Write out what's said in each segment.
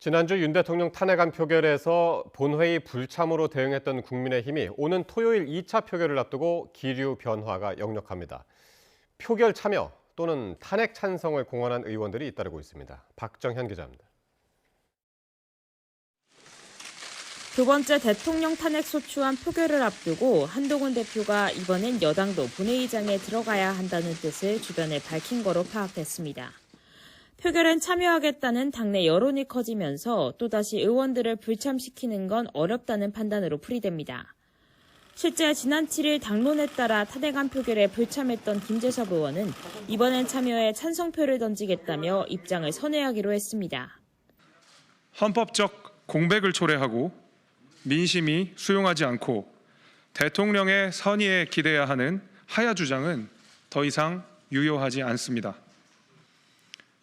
지난주 윤 대통령 탄핵안 표결에서 본회의 불참으로 대응했던 국민의힘이 오는 토요일 2차 표결을 앞두고 기류 변화가 역력합니다. 표결 참여 또는 탄핵 찬성을 공언한 의원들이 잇따르고 있습니다. 박정현 기자입니다. 두 번째 대통령 탄핵 소추안 표결을 앞두고 한동훈 대표가 이번엔 여당도 본회의장에 들어가야 한다는 뜻을 주변에 밝힌 거로 파악됐습니다. 표결엔 참여하겠다는 당내 여론이 커지면서 또다시 의원들을 불참시키는 건 어렵다는 판단으로 풀이됩니다. 실제 지난 7일 당론에 따라 탄핵안 표결에 불참했던 김재섭 의원은 이번엔 참여에 찬성표를 던지겠다며 입장을 선회하기로 했습니다. 헌법적 공백을 초래하고 민심이 수용하지 않고 대통령의 선의에 기대야 하는 하야 주장은 더 이상 유효하지 않습니다.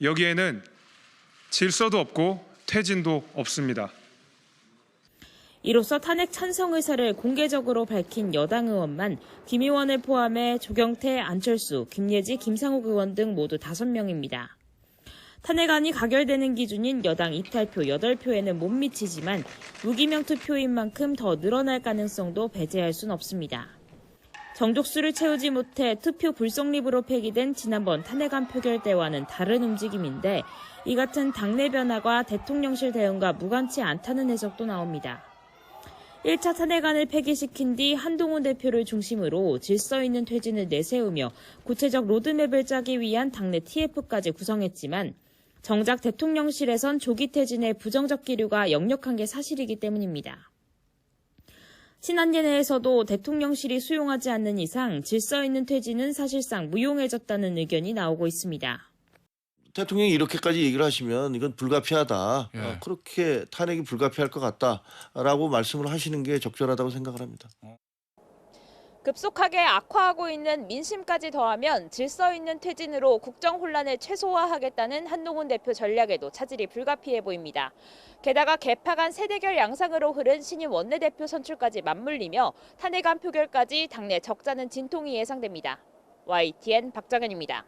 여기에는 질서도 없고 퇴진도 없습니다. 이로써 탄핵 찬성 의사를 공개적으로 밝힌 여당 의원만 김 의원을 포함해 조경태, 안철수, 김예지, 김상욱 의원 등 모두 5명입니다. 탄핵안이 가결되는 기준인 여당 이탈표 8표에는 못 미치지만 무기명 투표인 만큼 더 늘어날 가능성도 배제할 순 없습니다. 정족수를 채우지 못해 투표 불성립으로 폐기된 지난번 탄핵안 표결 때와는 다른 움직임인데 이 같은 당내 변화가 대통령실 대응과 무관치 않다는 해석도 나옵니다. 1차 탄핵안을 폐기시킨 뒤 한동훈 대표를 중심으로 질서 있는 퇴진을 내세우며 구체적 로드맵을 짜기 위한 당내 TF까지 구성했지만 정작 대통령실에선 조기 퇴진의 부정적 기류가 역력한 게 사실이기 때문입니다. 친한계 내에서도 대통령실이 수용하지 않는 이상 질서 있는 퇴진은 사실상 무용해졌다는 의견이 나오고 있습니다. 대통령이 이렇게까지 얘기를 하시면 이건 불가피하다. 그렇게 탄핵이 불가피할 것 같다라고 말씀을 하시는 게 적절하다고 생각을 합니다. 급속하게 악화하고 있는 민심까지 더하면 질서 있는 퇴진으로 국정 혼란을 최소화하겠다는 한동훈 대표 전략에도 차질이 불가피해 보입니다. 게다가 개파간 세대결 양상으로 흐른 신임 원내대표 선출까지 맞물리며 탄핵안 표결까지 당내 적잖은 진통이 예상됩니다. YTN 박정현입니다.